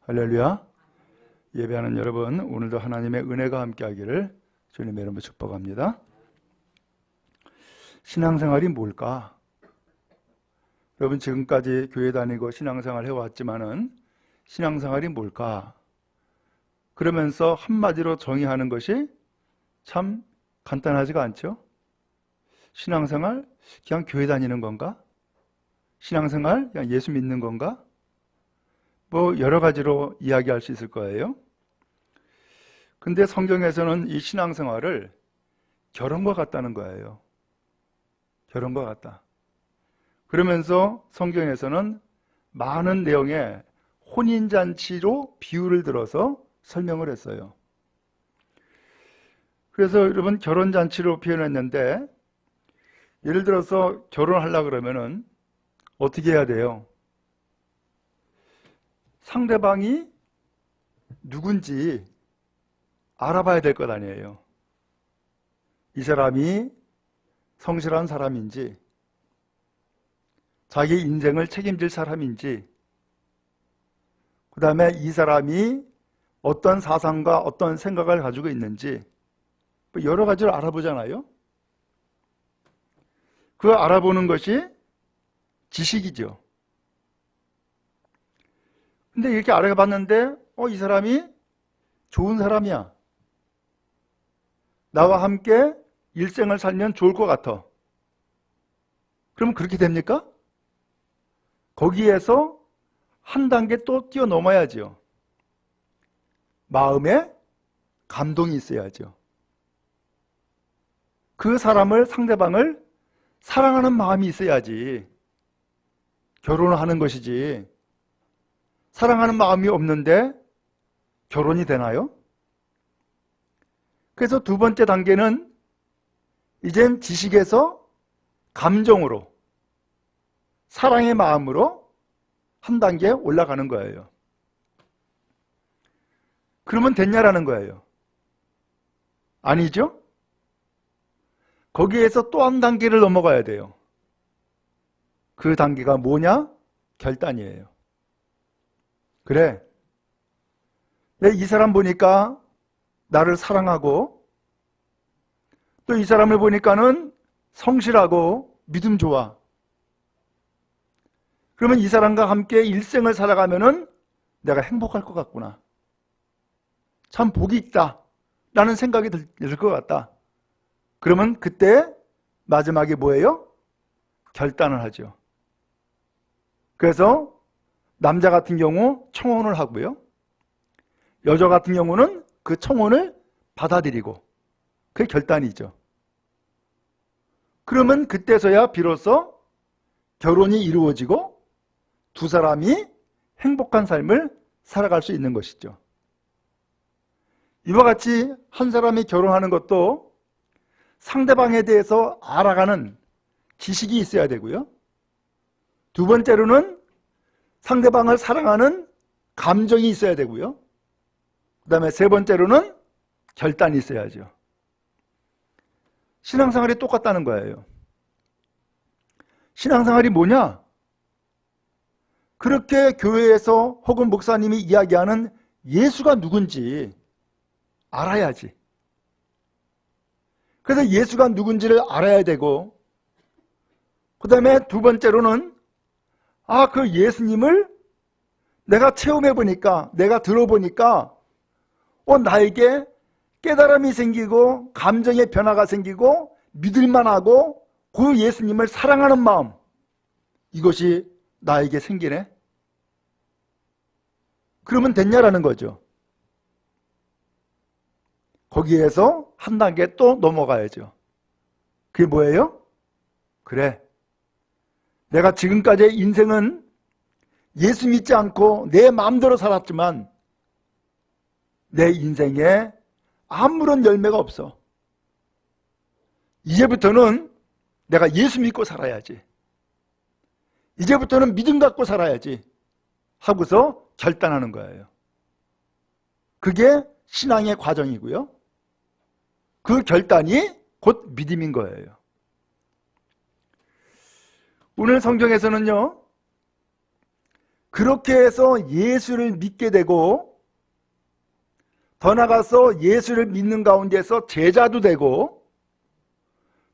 할렐루야. 예배하는 여러분, 오늘도 하나님의 은혜가 함께하기를 주님의 이름으로 축복합니다. 신앙생활이 뭘까? 여러분, 지금까지 교회 다니고 신앙생활 해왔지만은 신앙생활이 뭘까? 그러면서 한마디로 정의하는 것이 참 간단하지가 않죠? 신앙생활? 그냥 교회 다니는 건가? 신앙생활? 그냥 예수 믿는 건가? 뭐 여러 가지로 이야기할 수 있을 거예요. 근데 성경에서는 이 신앙생활을 결혼과 같다는 거예요. 결혼과 같다. 그러면서 성경에서는 많은 내용의 혼인잔치로 비유를 들어서 설명을 했어요. 그래서 여러분, 결혼잔치로 표현했는데, 예를 들어서 결혼하려고 그러면은 어떻게 해야 돼요? 상대방이 누군지 알아봐야 될 것 아니에요. 이 사람이 성실한 사람인지, 자기 인생을 책임질 사람인지, 그 다음에 이 사람이 어떤 사상과 어떤 생각을 가지고 있는지 여러 가지를 알아보잖아요. 그 알아보는 것이 지식이죠. 근데 이렇게 알아봤는데 이 사람이 좋은 사람이야. 나와 함께 일생을 살면 좋을 것 같아. 그럼 그렇게 됩니까? 거기에서 한 단계 또 뛰어넘어야죠. 마음에 감동이 있어야죠. 그 사람을, 상대방을 사랑하는 마음이 있어야지 결혼을 하는 것이지, 사랑하는 마음이 없는데 결혼이 되나요? 그래서 두 번째 단계는 이젠 지식에서 감정으로, 사랑의 마음으로 한 단계 올라가는 거예요. 그러면 됐냐라는 거예요. 아니죠? 거기에서 또 한 단계를 넘어가야 돼요. 그 단계가 뭐냐? 결단이에요. 그래, 내 이 사람 보니까 나를 사랑하고, 또 이 사람을 보니까는 성실하고 믿음 좋아. 그러면 이 사람과 함께 일생을 살아가면은 내가 행복할 것 같구나. 참 복이 있다 라는 생각이 들 것 같다. 그러면 그때 마지막에 뭐예요? 결단을 하죠. 그래서 남자 같은 경우 청혼을 하고요, 여자 같은 경우는 그 청혼을 받아들이고, 그게 결단이죠. 그러면 그때서야 비로소 결혼이 이루어지고 두 사람이 행복한 삶을 살아갈 수 있는 것이죠. 이와 같이 한 사람이 결혼하는 것도 상대방에 대해서 알아가는 지식이 있어야 되고요, 두 번째로는 상대방을 사랑하는 감정이 있어야 되고요, 그 다음에 세 번째로는 결단이 있어야죠. 신앙생활이 똑같다는 거예요. 신앙생활이 뭐냐? 그렇게 교회에서 혹은 목사님이 이야기하는 예수가 누군지 알아야지. 그래서 예수가 누군지를 알아야 되고, 그 다음에 두 번째로는 그 예수님을 내가 체험해 보니까, 내가 들어보니까 나에게 깨달음이 생기고 감정의 변화가 생기고 믿을만하고 그 예수님을 사랑하는 마음, 이것이 나에게 생기네. 그러면 됐냐라는 거죠. 거기에서 한 단계 또 넘어가야죠. 그게 뭐예요? 그래, 내가 지금까지의 인생은 예수 믿지 않고 내 마음대로 살았지만 내 인생에 아무런 열매가 없어. 이제부터는 내가 예수 믿고 살아야지. 이제부터는 믿음 갖고 살아야지 하고서 결단하는 거예요. 그게 신앙의 과정이고요. 그 결단이 곧 믿음인 거예요. 오늘 성경에서는요, 그렇게 해서 예수를 믿게 되고 더 나아가서 예수를 믿는 가운데서 제자도 되고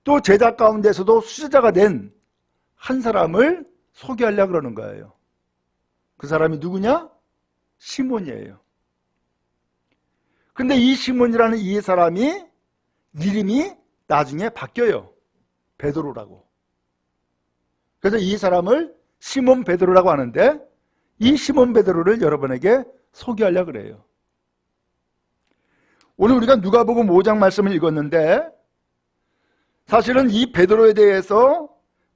또 제자 가운데서도 수제자가 된 한 사람을 소개하려고 그러는 거예요. 그 사람이 누구냐? 시몬이에요. 근데 이 시몬이라는 이 사람이 이름이 나중에 바뀌어요. 베드로라고. 그래서 이 사람을 시몬 베드로라고 하는데 이 시몬 베드로를 여러분에게 소개하려고 그래요. 오늘 우리가 누가복음 5장 말씀을 읽었는데 사실은 이 베드로에 대해서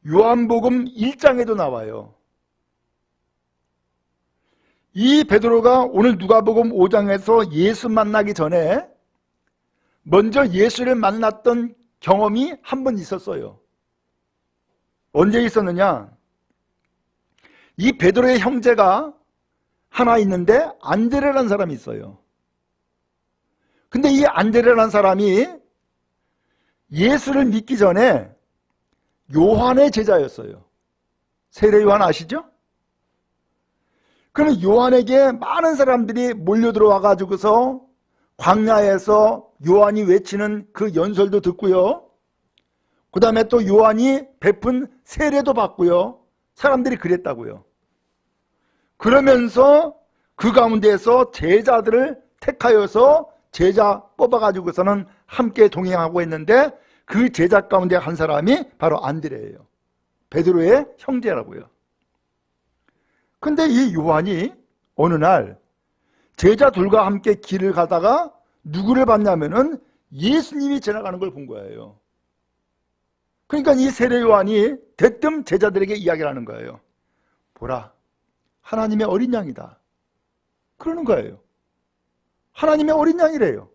요한복음 1장에도 나와요. 이 베드로가 오늘 누가복음 5장에서 예수 만나기 전에 먼저 예수를 만났던 경험이 한 번 있었어요. 언제 있었느냐? 이 베드로의 형제가 하나 있는데 안드레라는 사람이 있어요. 근데 이 안드레라는 사람이 예수를 믿기 전에 요한의 제자였어요. 세례 요한 아시죠? 그러면 요한에게 많은 사람들이 몰려들어와 가지고서 광야에서 요한이 외치는 그 연설도 듣고요. 그 다음에 또 요한이 베푼 세례도 받고요. 사람들이 그랬다고요. 그러면서 그 가운데에서 제자들을 택하여서 제자 뽑아가지고서는 함께 동행하고 있는데 그 제자 가운데 한 사람이 바로 안드레예요. 베드로의 형제라고요. 근데 이 요한이 어느 날 제자들과 함께 길을 가다가 누구를 봤냐면은 예수님이 지나가는 걸 본 거예요. 그러니까 이 세례 요한이 대뜸 제자들에게 이야기를 하는 거예요. 보라, 하나님의 어린 양이다. 그러는 거예요. 하나님의 어린 양이래요.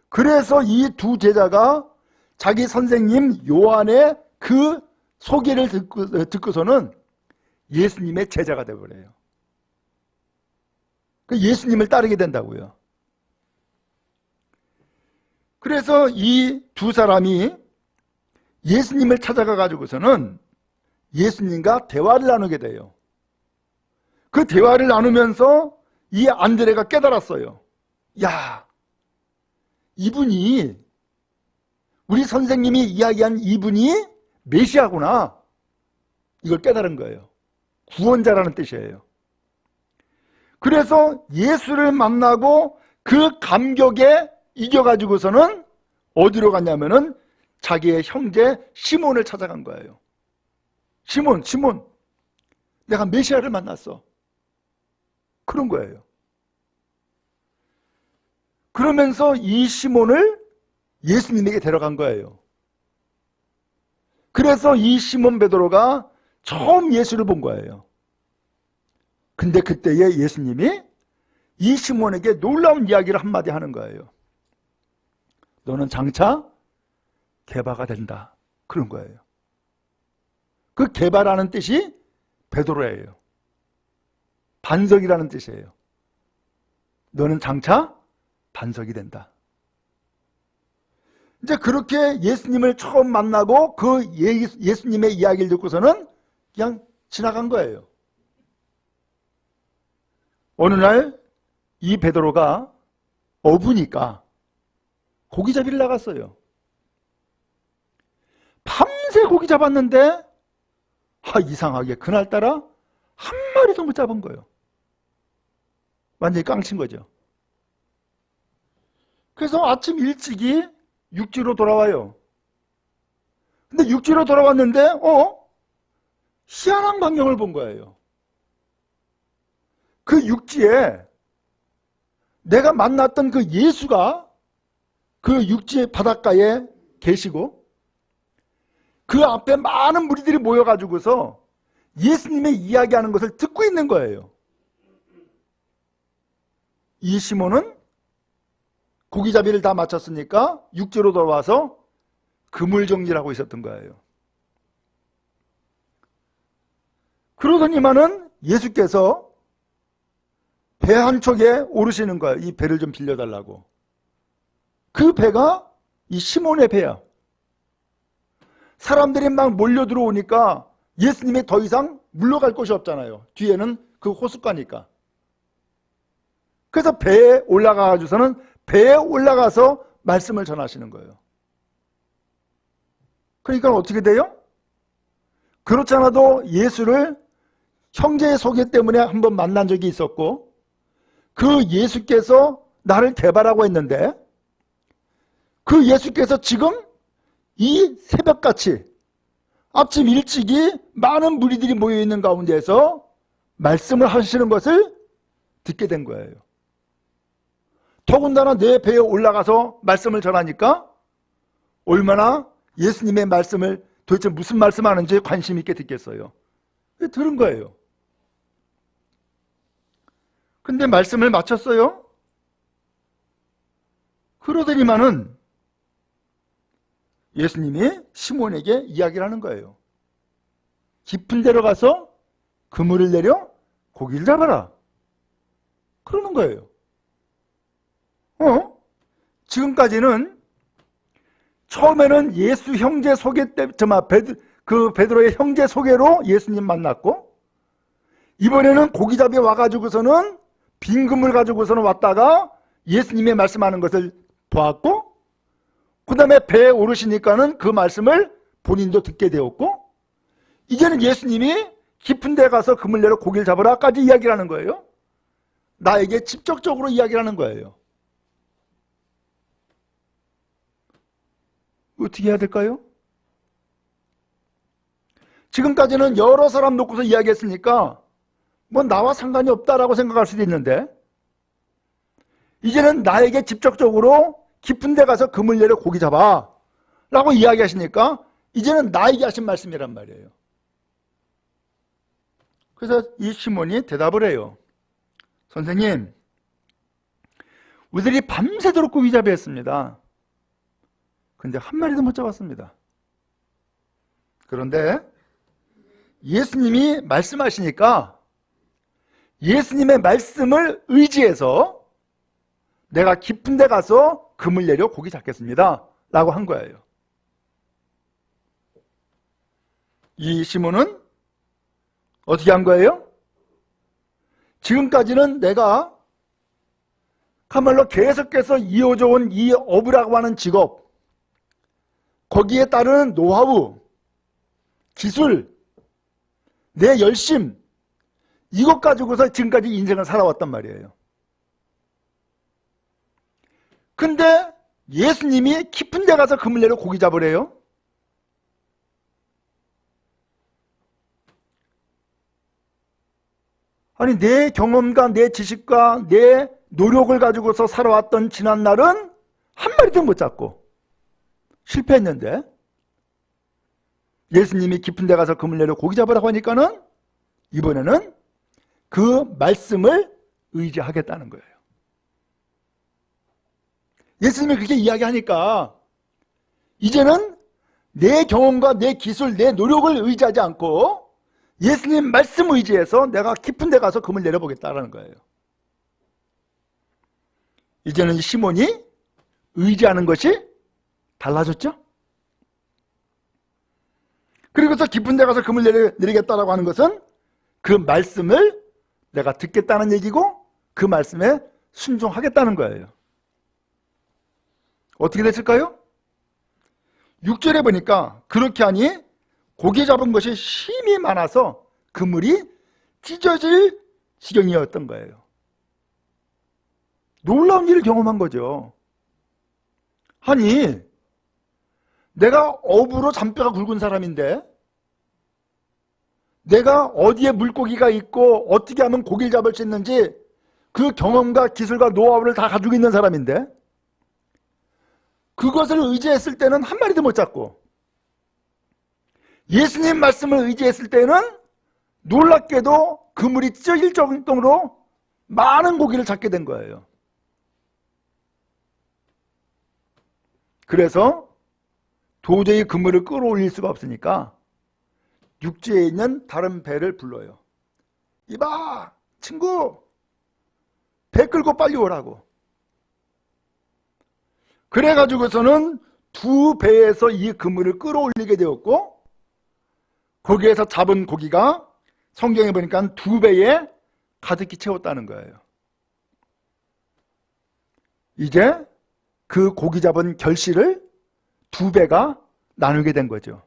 그래서 이 두 제자가 자기 선생님 요한의 그 소개를 듣고서는 예수님의 제자가 되어버려요. 예수님을 따르게 된다고요. 그래서 이 두 사람이 예수님을 찾아가 가지고서는 예수님과 대화를 나누게 돼요. 그 대화를 나누면서 이 안드레가 깨달았어요. 야, 이분이 우리 선생님이 이야기한 이분이 메시아구나. 이걸 깨달은 거예요. 구원자라는 뜻이에요. 그래서 예수를 만나고 그 감격에 이겨가지고서는 어디로 갔냐면은 자기의 형제 시몬을 찾아간 거예요. 시몬, 내가 메시아를 만났어. 그런 거예요. 그러면서 이 시몬을 예수님에게 데려간 거예요. 그래서 이 시몬 베드로가 처음 예수를 본 거예요. 근데 그때에 예수님이 이 시몬에게 놀라운 이야기를 한마디 하는 거예요. 너는 장차 게바가 된다. 그런 거예요. 그 게바라는 뜻이 베드로예요. 반석이라는 뜻이에요. 너는 장차 반석이 된다. 이제 그렇게 예수님을 처음 만나고 그 예수님의 이야기를 듣고서는 그냥 지나간 거예요. 어느 날 이 베드로가 어부니까 고기잡이를 나갔어요. 밤새 고기 잡았는데 이상하게 그날따라 한 마리도 못 잡은 거예요. 완전히 깡친 거죠. 그래서 아침 일찍이 육지로 돌아와요. 근데 육지로 돌아왔는데 희한한 광경을 본 거예요. 그 육지에 내가 만났던 그 예수가 그 육지 바닷가에 계시고 그 앞에 많은 무리들이 모여가지고서 예수님의 이야기하는 것을 듣고 있는 거예요. 이 시몬은 고기잡이를 다 마쳤으니까 육지로 돌아와서 그물 정리를 하고 있었던 거예요. 그러더니만은 예수께서 배 한 척에 오르시는 거예요. 이 배를 좀 빌려달라고. 그 배가 이 시몬의 배야. 사람들이 막 몰려 들어오니까 예수님이 더 이상 물러갈 곳이 없잖아요. 뒤에는 그 호숫가니까. 그래서 배에 올라가서는 배에 올라가서 말씀을 전하시는 거예요. 그러니까 어떻게 돼요? 그렇지 않아도 예수를 형제의 소개 때문에 한번 만난 적이 있었고, 그 예수께서 나를 개발하고 했는데, 그 예수께서 지금 이 새벽같이 아침 일찍이 많은 무리들이 모여있는 가운데에서 말씀을 하시는 것을 듣게 된 거예요. 더군다나 내 배에 올라가서 말씀을 전하니까 얼마나 예수님의 말씀을 도대체 무슨 말씀하는지 관심 있게 듣겠어요. 들은 거예요. 근데 말씀을 마쳤어요. 그러더니만은 예수님이 시몬에게 이야기를 하는 거예요. 깊은 데로 가서 그물을 내려 고기를 잡아라. 그러는 거예요. 지금까지는 처음에는 예수 형제 소개 때, 베드로의 형제 소개로 예수님 만났고, 이번에는 고기잡이에 와가지고서는 빈 그물 가지고서는 왔다가 예수님의 말씀하는 것을 보았고, 그 다음에 배에 오르시니까는 그 말씀을 본인도 듣게 되었고, 이제는 예수님이 깊은 데 가서 그물 내려 고기를 잡으라까지 이야기를 하는 거예요. 나에게 직접적으로 이야기를 하는 거예요. 어떻게 해야 될까요? 지금까지는 여러 사람 놓고서 이야기했으니까 뭐 나와 상관이 없다라고 생각할 수도 있는데, 이제는 나에게 직접적으로 깊은 데 가서 그물 내려 고기 잡아 라고 이야기하시니까 이제는 나에게 하신 말씀이란 말이에요. 그래서 이 시몬이 대답을 해요. 선생님, 우리들이 밤새도록 고기 잡이했습니다. 근데 한 마리도 못 잡았습니다. 그런데 예수님이 말씀하시니까 예수님의 말씀을 의지해서 내가 깊은 데 가서 그물 내려 고기 잡겠습니다 라고 한 거예요. 이 시몬은 어떻게 한 거예요? 지금까지는 내가 참말로 계속해서 이어져 온 이 어부라고 하는 직업, 거기에 따르는 노하우, 기술, 내 열심, 이것 가지고서 지금까지 인생을 살아왔단 말이에요. 근데 예수님이 깊은 데 가서 그물 내려 고기 잡으래요. 아니, 내 경험과 내 지식과 내 노력을 가지고서 살아왔던 지난 날은 한 마리도 못 잡고 실패했는데, 예수님이 깊은 데 가서 그물 내려 고기 잡으라고 하니까는 이번에는 그 말씀을 의지하겠다는 거예요. 예수님이 그렇게 이야기하니까 이제는 내 경험과 내 기술, 내 노력을 의지하지 않고 예수님 말씀 의지해서 내가 깊은 데 가서 그물 내려보겠다라는 거예요. 이제는 시몬이 의지하는 것이 달라졌죠? 그리고서 깊은 데 가서 그물 내리겠다라고 하는 것은 그 말씀을 내가 듣겠다는 얘기고 그 말씀에 순종하겠다는 거예요. 어떻게 됐을까요? 6절에 보니까 그렇게 하니 고기 잡은 것이 힘이 많아서 그물이 찢어질 지경이었던 거예요. 놀라운 일을 경험한 거죠. 아니, 내가 어부로 잔뼈가 굵은 사람인데, 내가 어디에 물고기가 있고 어떻게 하면 고기를 잡을 수 있는지 그 경험과 기술과 노하우를 다 가지고 있는 사람인데, 그것을 의지했을 때는 한 마리도 못 잡고, 예수님 말씀을 의지했을 때는 놀랍게도 그물이 찢어질 정도로 많은 고기를 잡게 된 거예요. 그래서 도저히 그물을 끌어올릴 수가 없으니까 육지에 있는 다른 배를 불러요. 이봐, 친구, 배 끌고 빨리 오라고. 그래가지고서는 2배에서 이 그물을 끌어올리게 되었고, 거기에서 잡은 고기가 성경에 보니까 2배에 가득히 채웠다는 거예요. 이제 그 고기 잡은 결실을 2배가 나누게 된 거죠.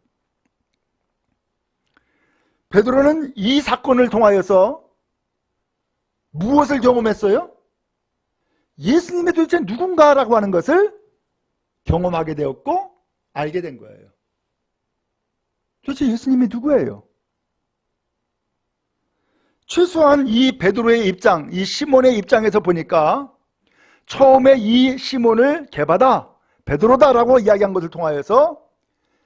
베드로는 이 사건을 통하여서 무엇을 경험했어요? 예수님이 도대체 누군가라고 하는 것을 경험하게 되었고 알게 된 거예요. 도대체 예수님이 누구예요? 최소한 이 베드로의 입장, 이 시몬의 입장에서 보니까 처음에 이 시몬을 개바다, 베드로다라고 이야기한 것을 통하여서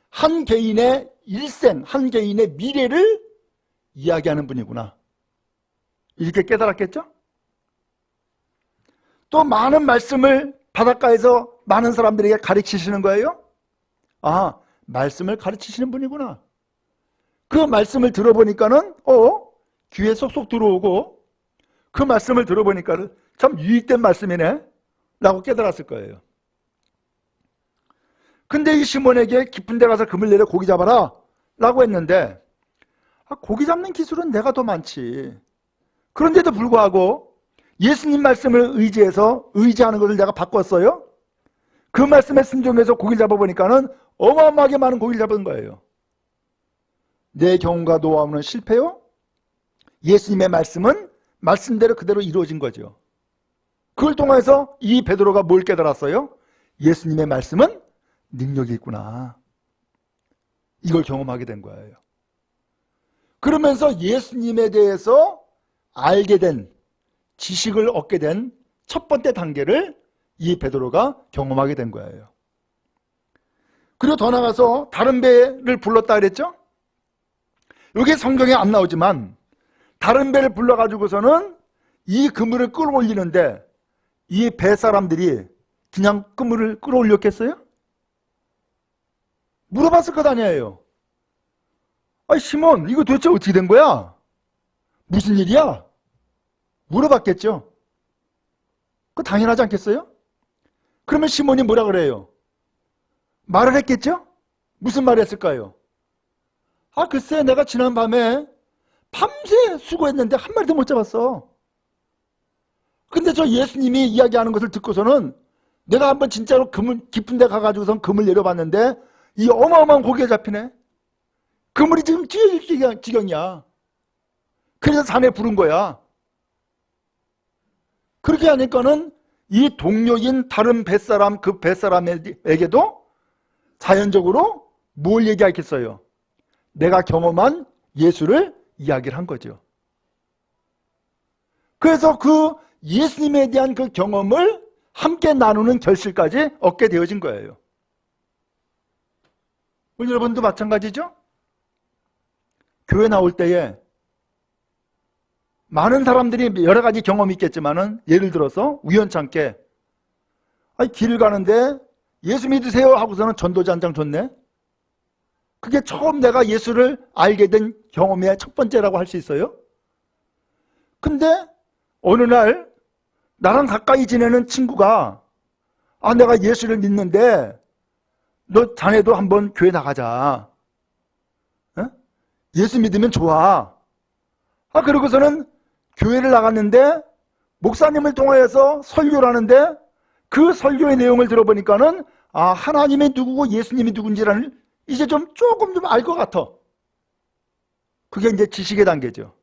한 개인의 일생, 한 개인의 미래를 이야기하는 분이구나, 이렇게 깨달았겠죠? 또 많은 말씀을 바닷가에서 많은 사람들에게 가르치시는 거예요. 아, 말씀을 가르치시는 분이구나. 그 말씀을 들어보니까는 귀에 쏙쏙 들어오고, 그 말씀을 들어보니까는 참 유익된 말씀이네 라고 깨달았을 거예요. 근데 이 시몬에게 깊은 데 가서 그물 내려 고기 잡아라 라고 했는데, 고기 잡는 기술은 내가 더 많지. 그런데도 불구하고 예수님 말씀을 의지하는 것을 내가 바꿨어요. 그 말씀에 순종해서 고기를 잡아보니까는 어마어마하게 많은 고기를 잡은 거예요. 내 경험과 노하우는 실패요. 예수님의 말씀은 말씀대로 그대로 이루어진 거죠. 그걸 통해서 이 베드로가 뭘 깨달았어요? 예수님의 말씀은 능력이 있구나. 이걸 경험하게 된 거예요. 그러면서 예수님에 대해서 알게 된, 지식을 얻게 된 첫 번째 단계를 이 베드로가 경험하게 된 거예요. 그리고 더 나가서 다른 배를 불렀다 그랬죠? 여기 성경에 안 나오지만 다른 배를 불러가지고서는 이 그물을 끌어올리는데, 이 배 사람들이 그냥 그물을 끌어올렸겠어요? 물어봤을 것 아니에요. 시몬, 이거 도대체 어떻게 된 거야? 무슨 일이야? 물어봤겠죠. 그거 당연하지 않겠어요? 그러면 시몬이 뭐라 그래요? 말을 했겠죠? 무슨 말을 했을까요? 글쎄, 내가 지난 밤에 밤새 수고했는데 한 마리도 못 잡았어. 근데 저 예수님이 이야기하는 것을 듣고서는 내가 한번 진짜로 그물 깊은 데 가가지고선 그물 내려봤는데 이 어마어마한 고기가 잡히네. 그물이 지금 찢어질 지경이야. 그래서 산에 부른 거야. 그렇게 하니까는 이 동료인 다른 뱃사람, 그 뱃사람에게도 자연적으로 뭘 얘기하겠어요? 내가 경험한 예수를 이야기를 한 거죠. 그래서 그 예수님에 대한 그 경험을 함께 나누는 결실까지 얻게 되어진 거예요. 우리 여러분도 마찬가지죠? 교회 나올 때에 많은 사람들이 여러 가지 경험이 있겠지만은, 예를 들어서 우연찮게 길을 가는데 예수 믿으세요 하고서는 전도지 한 장 줬네. 그게 처음 내가 예수를 알게 된 경험의 첫 번째라고 할 수 있어요. 근데 어느 날 나랑 가까이 지내는 친구가 내가 예수를 믿는데 너 자네도 한번 교회 나가자. 예수 믿으면 좋아. 그러고서는 교회를 나갔는데 목사님을 통하여서 설교를 하는데, 그 설교의 내용을 들어보니까는 하나님이 누구고 예수님이 누군지를 이제 조금 좀 알 것 같아. 그게 이제 지식의 단계죠.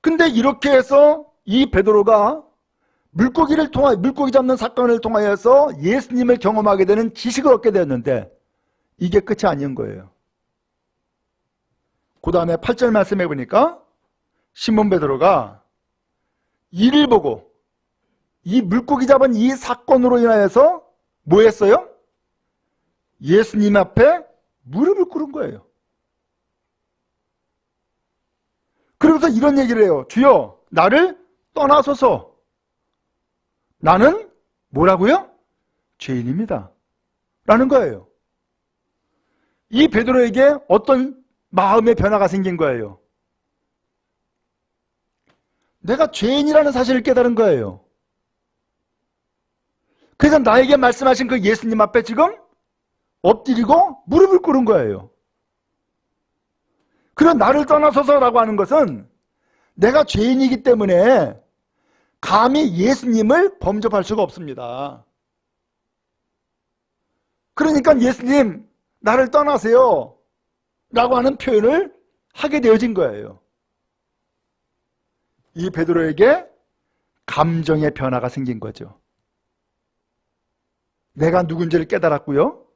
근데 이렇게 해서 이 베드로가 물고기 잡는 사건을 통하여서 예수님을 경험하게 되는 지식을 얻게 되었는데, 이게 끝이 아닌 거예요. 그 다음에 8절 말씀해 보니까 시몬 베드로가 이를 보고, 이 물고기 잡은 이 사건으로 인하여서 뭐 했어요? 예수님 앞에 무릎을 꿇은 거예요. 그러면서 이런 얘기를 해요. 주여, 나를 떠나소서. 나는 뭐라고요? 죄인입니다. 라는 거예요. 이 베드로에게 어떤 마음의 변화가 생긴 거예요? 내가 죄인이라는 사실을 깨달은 거예요. 그래서 나에게 말씀하신 그 예수님 앞에 지금 엎드리고 무릎을 꿇은 거예요. 그런 나를 떠나소서라고 하는 것은 내가 죄인이기 때문에 감히 예수님을 범접할 수가 없습니다. 그러니까 예수님 나를 떠나세요 라고 하는 표현을 하게 되어진 거예요. 이 베드로에게 감정의 변화가 생긴 거죠. 내가 누군지를 깨달았고요.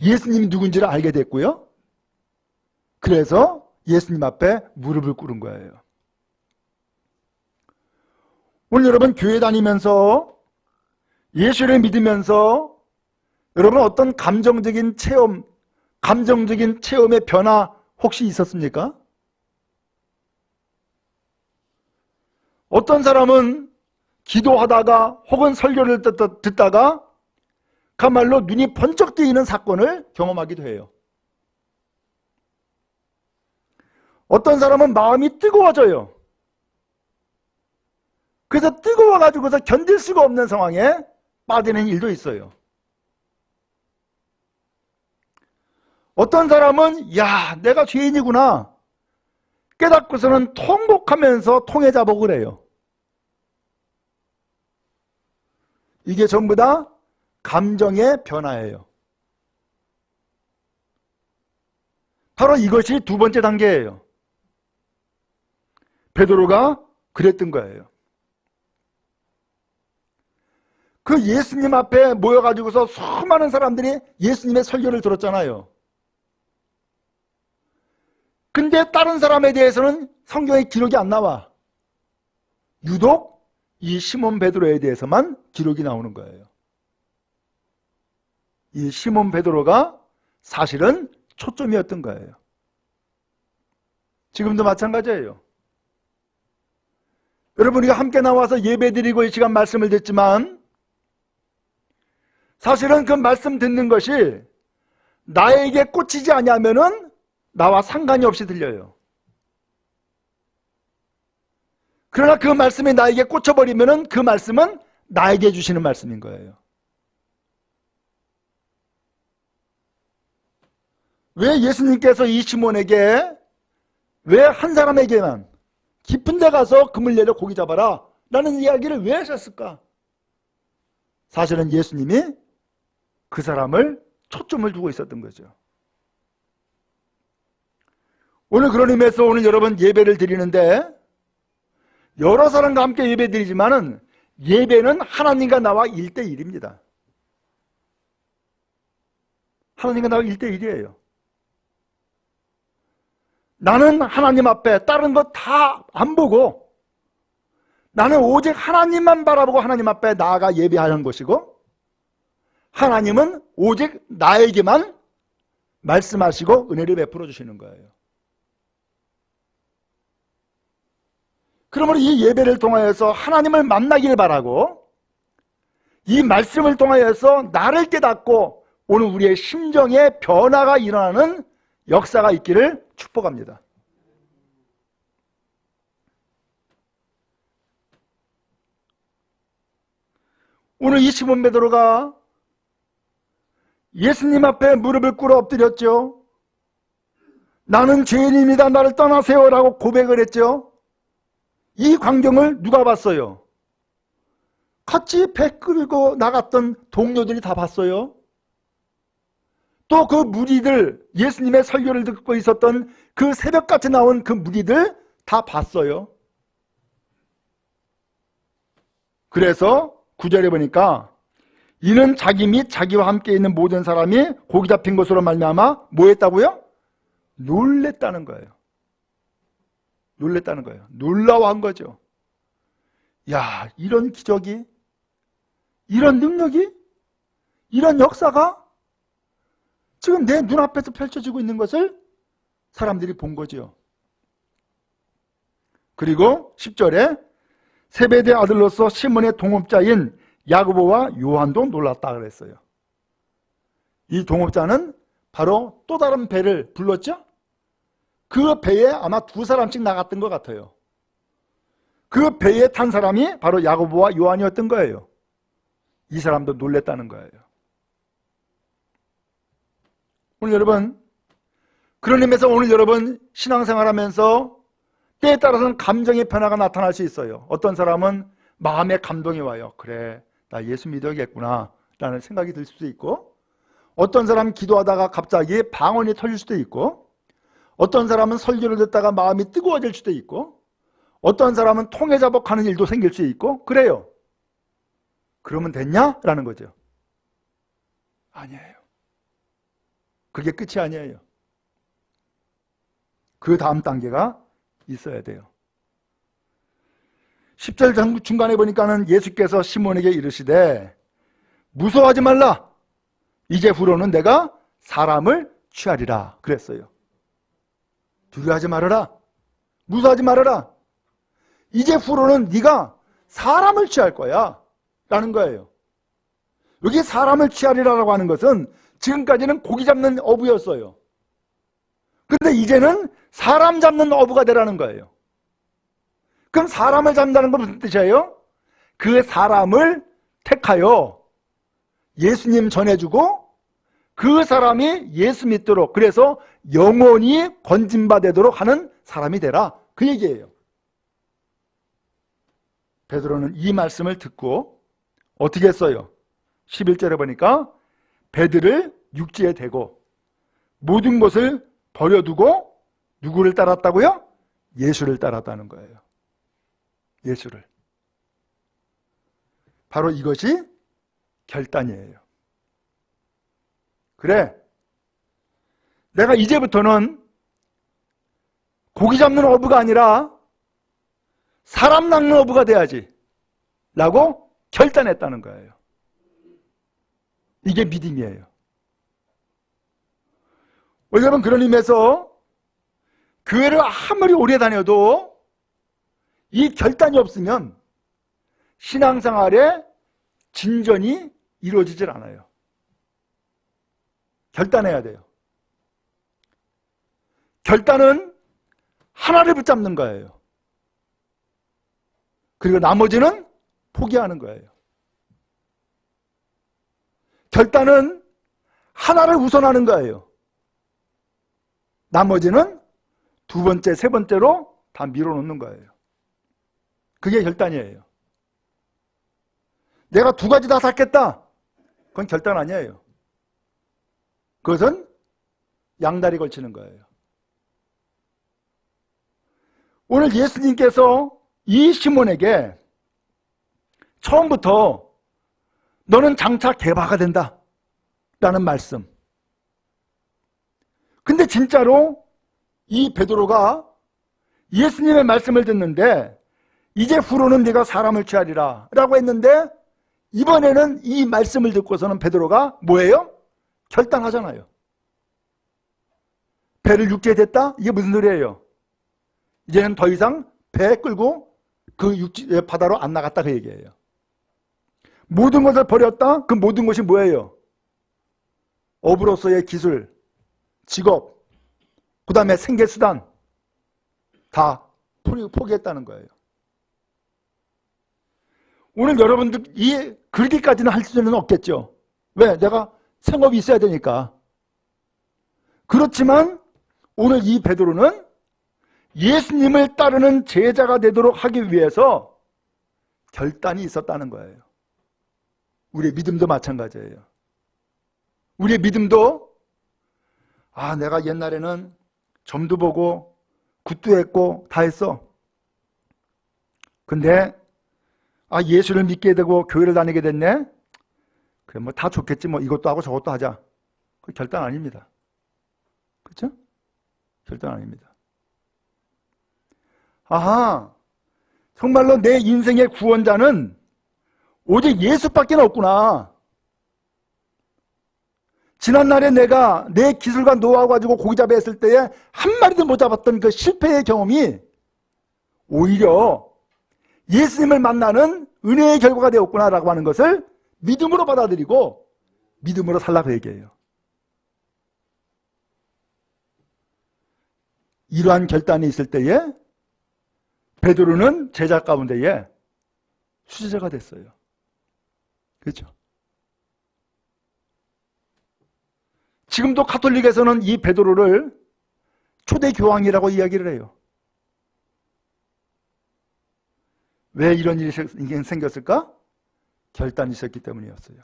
예수님이 누군지를 알게 됐고요. 그래서 예수님 앞에 무릎을 꿇은 거예요. 오늘 여러분 교회 다니면서 예수를 믿으면서 여러분 어떤 감정적인 체험의 변화 혹시 있었습니까? 어떤 사람은 기도하다가 혹은 설교를 듣다가 그야말로 눈이 번쩍 뜨이는 사건을 경험하기도 해요. 어떤 사람은 마음이 뜨거워져요. 그래서 뜨거워가지고서 견딜 수가 없는 상황에 빠지는 일도 있어요. 어떤 사람은 야, 내가 죄인이구나 깨닫고서는 통곡하면서 통해 자복을 해요. 이게 전부 다 감정의 변화예요. 바로 이것이 두 번째 단계예요. 베드로가 그랬던 거예요. 그 예수님 앞에 모여가지고서 수많은 사람들이 예수님의 설교를 들었잖아요. 근데 다른 사람에 대해서는 성경에 기록이 안 나와. 유독 이 시몬 베드로에 대해서만 기록이 나오는 거예요. 이 시몬 베드로가 사실은 초점이었던 거예요. 지금도 마찬가지예요. 여러분 우리가 함께 나와서 예배드리고 이 시간 말씀을 듣지만 사실은 그 말씀 듣는 것이 나에게 꽂히지 아니하면은 나와 상관이 없이 들려요. 그러나 그 말씀이 나에게 꽂혀버리면은 그 말씀은 나에게 주시는 말씀인 거예요. 왜 예수님께서 이 시몬에게 왜 한 사람에게만 깊은 데 가서 금을 내려 고기 잡아라 라는 이야기를 왜 하셨을까? 사실은 예수님이 그 사람을 초점을 두고 있었던 거죠. 오늘 그런 의미에서 오늘 여러분 예배를 드리는데 여러 사람과 함께 예배 드리지만은 예배는 하나님과 나와 1대1입니다. 하나님과 나와 1대1이에요. 나는 하나님 앞에 다른 것 다 안 보고 나는 오직 하나님만 바라보고 하나님 앞에 나아가 예배하는 것이고 하나님은 오직 나에게만 말씀하시고 은혜를 베풀어 주시는 거예요. 그러므로 이 예배를 통하여서 하나님을 만나길 바라고 이 말씀을 통하여서 나를 깨닫고 오늘 우리의 심정의 변화가 일어나는 역사가 있기를 축복합니다. 오늘 이 시몬 베드로가 예수님 앞에 무릎을 꿇어 엎드렸죠. 나는 죄인입니다. 나를 떠나세요 라고 고백을 했죠. 이 광경을 누가 봤어요? 같이 배 끌고 나갔던 동료들이 다 봤어요. 또 그 무리들, 예수님의 설교를 듣고 있었던 그 새벽같이 나온 그 무리들 다 봤어요. 그래서 9절에 보니까 이는 자기 및 자기와 함께 있는 모든 사람이 고기 잡힌 것으로 말미암아 뭐 했다고요? 놀랬다는 거예요. 놀랬다는 거예요. 놀라워한 거죠. 야, 이런 기적이, 이런 능력이, 이런 역사가 지금 내 눈앞에서 펼쳐지고 있는 것을 사람들이 본 거죠. 그리고 10절에 세베대 아들로서 시몬의 동업자인 야고보와 요한도 놀랐다 그랬어요. 이 동업자는 바로 또 다른 배를 불렀죠. 그 배에 아마 두 사람씩 나갔던 것 같아요. 그 배에 탄 사람이 바로 야고보와 요한이었던 거예요. 이 사람도 놀랬다는 거예요. 오늘 여러분, 그런 의미에서 오늘 여러분 신앙생활하면서 때에 따라서는 감정의 변화가 나타날 수 있어요. 어떤 사람은 마음의 감동이 와요. 그래, 나 예수 믿어야겠구나 라는 생각이 들 수도 있고, 어떤 사람은 기도하다가 갑자기 방언이 터질 수도 있고, 어떤 사람은 설교를 듣다가 마음이 뜨거워질 수도 있고, 어떤 사람은 통해자복하는 일도 생길 수 있고, 그래요. 그러면 됐냐? 라는 거죠. 아니에요. 그게 끝이 아니에요. 그 다음 단계가 있어야 돼요. 10절 중간에 보니까는 예수께서 시몬에게 이르시되 무서워하지 말라. 이제 후로는 내가 사람을 취하리라 그랬어요. 두려워하지 말아라. 무서워하지 말아라. 이제 후로는 네가 사람을 취할 거야 라는 거예요. 여기 사람을 취하리라고 하는 것은 지금까지는 고기 잡는 어부였어요. 그런데 이제는 사람 잡는 어부가 되라는 거예요. 그럼 사람을 잡는다는 건 무슨 뜻이에요? 그 사람을 택하여 예수님 전해주고 그 사람이 예수 믿도록, 그래서 영원히 건진받도록 하는 사람이 되라, 그 얘기예요. 베드로는 이 말씀을 듣고 어떻게 했어요? 11절에 보니까 배들을 육지에 대고 모든 것을 버려두고 누구를 따랐다고요? 예수를 따랐다는 거예요. 예수를. 바로 이것이 결단이에요. 그래, 내가 이제부터는 고기 잡는 어부가 아니라 사람 낚는 어부가 돼야지 라고 결단했다는 거예요. 이게 믿음이에요. 여러분, 그런 의미에서 교회를 아무리 오래 다녀도 이 결단이 없으면 신앙생활에 진전이 이루어지질 않아요. 결단해야 돼요. 결단은 하나를 붙잡는 거예요. 그리고 나머지는 포기하는 거예요. 결단은 하나를 우선하는 거예요. 나머지는 두 번째, 세 번째로 다 밀어놓는 거예요. 그게 결단이에요. 내가 두 가지 다 샀겠다. 그건 결단 아니에요. 그것은 양다리 걸치는 거예요. 오늘 예수님께서 이 시몬에게 처음부터 너는 장차 개바가 된다 라는 말씀. 근데 진짜로 이 베드로가 예수님의 말씀을 듣는데 이제 후로는 네가 사람을 취하리라 라고 했는데, 이번에는 이 말씀을 듣고서는 베드로가 뭐예요? 결단하잖아요. 배를 육지에 댔다? 이게 무슨 소리예요? 이제는 더 이상 배 끌고 그 바다로 안 나갔다, 그 얘기예요. 모든 것을 버렸다? 그 모든 것이 뭐예요? 어부로서의 기술, 직업, 그 다음에 생계수단 다 포기했다는 거예요. 오늘 여러분들 그렇게까지는 할 수는 없겠죠. 왜? 내가 생업이 있어야 되니까. 그렇지만 오늘 이 베드로는 예수님을 따르는 제자가 되도록 하기 위해서 결단이 있었다는 거예요. 우리의 믿음도 마찬가지예요. 우리의 믿음도 내가 옛날에는 점도 보고 굿도 했고 다 했어. 근데 예수를 믿게 되고 교회를 다니게 됐네. 그래, 뭐 다 좋겠지, 뭐 이것도 하고 저것도 하자. 그 결단 아닙니다. 그렇죠? 결단 아닙니다. 정말로 내 인생의 구원자는 오직 예수밖에 없구나. 지난날에 내가 내 기술과 노하우 가지고 고기잡이 했을 때에 한 마리도 못 잡았던 그 실패의 경험이 오히려 예수님을 만나는 은혜의 결과가 되었구나라고 하는 것을 믿음으로 받아들이고 믿음으로 살라고 얘기해요. 이러한 결단이 있을 때에 베드로는 제자 가운데에 수제자가 됐어요. 그렇죠? 지금도 가톨릭에서는 이 베드로를 초대 교황이라고 이야기를 해요. 왜 이런 일이 생겼을까? 결단이 있었기 때문이었어요.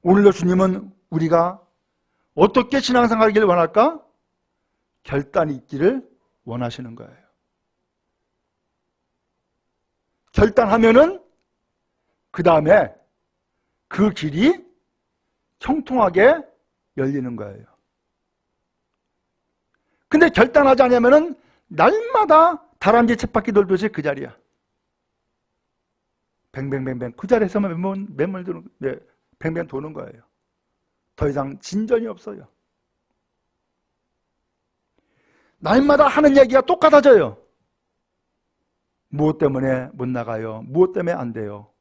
오늘도 주님은 우리가 어떻게 신앙생활하기를 원할까? 결단이 있기를 원하시는 거예요. 결단하면은 그 다음에 그 길이 형통하게 열리는 거예요. 근데 결단하지 않으면은 날마다 다람쥐 쳇바퀴 돌듯이 그 자리야. 뱅뱅뱅뱅 그 자리에서만 매몰 뱅뱅 도는 거예요. 더 이상 진전이 없어요. 날마다 하는 얘기가 똑같아져요. 무엇 때문에 못 나가요? 무엇 때문에 안 돼요?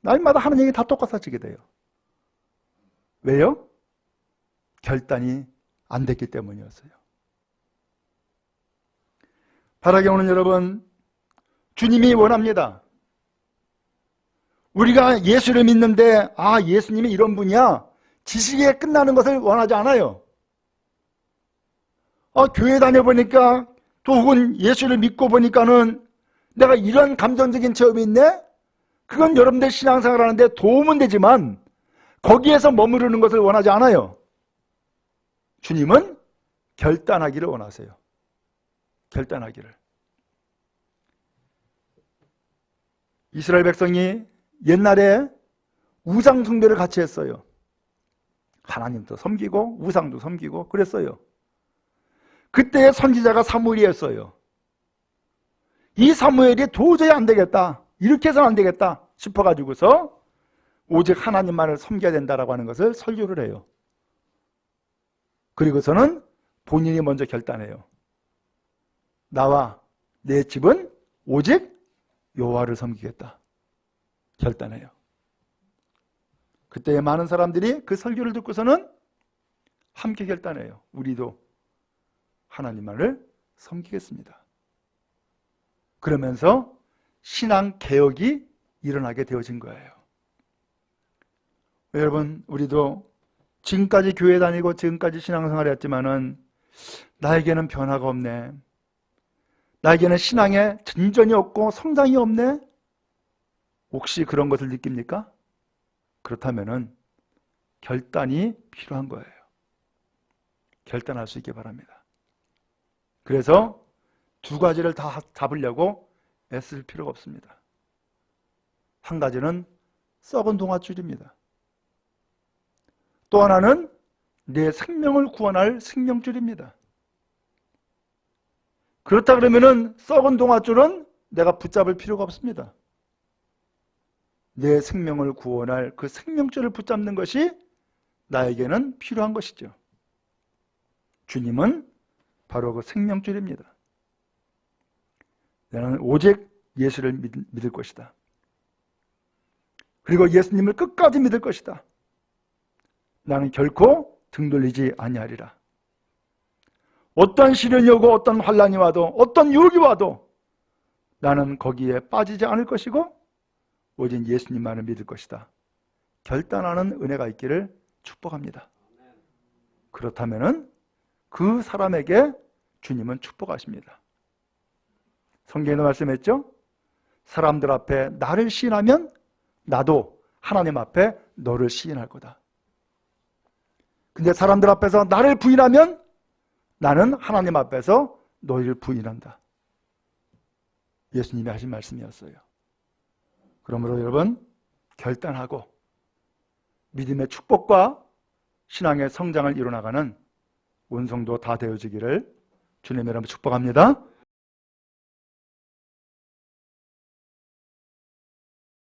날마다 하는 얘기 다 똑같아지게 돼요. 왜요? 결단이 안 됐기 때문이었어요. 바라게 오는 여러분, 주님이 원합니다. 우리가 예수를 믿는데 예수님이 이런 분이야, 지식에 끝나는 것을 원하지 않아요. 교회 다녀보니까 또 혹은 예수를 믿고 보니까는 내가 이런 감정적인 체험이 있네? 그건 여러분들 신앙생활 하는데 도움은 되지만 거기에서 머무르는 것을 원하지 않아요. 주님은 결단하기를 원하세요. 결단하기를. 이스라엘 백성이 옛날에 우상 숭배를 같이 했어요. 하나님도 섬기고 우상도 섬기고 그랬어요. 그때의 선지자가 사무엘이었어요. 이 사무엘이 도저히 안 되겠다, 이렇게 해서는 안 되겠다 싶어가지고서 오직 하나님만을 섬겨야 된다라고 하는 것을 설교를 해요. 그리고서는 본인이 먼저 결단해요. 나와 내 집은 오직 여호와를 섬기겠다 결단해요. 그때 많은 사람들이 그 설교를 듣고서는 함께 결단해요. 우리도 하나님만을 섬기겠습니다. 그러면서 신앙 개혁이 일어나게 되어진 거예요. 여러분, 우리도 지금까지 교회 다니고 지금까지 신앙생활을 했지만은 나에게는 변화가 없네, 나에게는 신앙에 진전이 없고 성장이 없네, 혹시 그런 것을 느낍니까? 그렇다면은 결단이 필요한 거예요. 결단할 수 있게 바랍니다. 그래서 두 가지를 다 잡으려고 애쓸 필요가 없습니다. 한 가지는 썩은 동아줄입니다. 또 하나는 내 생명을 구원할 생명줄입니다. 그렇다 그러면은 썩은 동아줄은 내가 붙잡을 필요가 없습니다. 내 생명을 구원할 그 생명줄을 붙잡는 것이 나에게는 필요한 것이죠. 주님은 바로 그 생명줄입니다. 나는 오직 예수를 믿을 것이다. 그리고 예수님을 끝까지 믿을 것이다. 나는 결코 등 돌리지 아니하리라. 어떤 시련이 오고 어떤 환난이 와도 어떤 유혹이 와도 나는 거기에 빠지지 않을 것이고 오직 예수님만을 믿을 것이다. 결단하는 은혜가 있기를 축복합니다. 그렇다면은 그 사람에게 주님은 축복하십니다. 성경에도 말씀했죠? 사람들 앞에 나를 시인하면 나도 하나님 앞에 너를 시인할 거다. 근데 사람들 앞에서 나를 부인하면 나는 하나님 앞에서 너희를 부인한다. 예수님이 하신 말씀이었어요. 그러므로 여러분, 결단하고 믿음의 축복과 신앙의 성장을 이뤄나가는 온 성도 다 되어지기를 주님 여러분 축복합니다.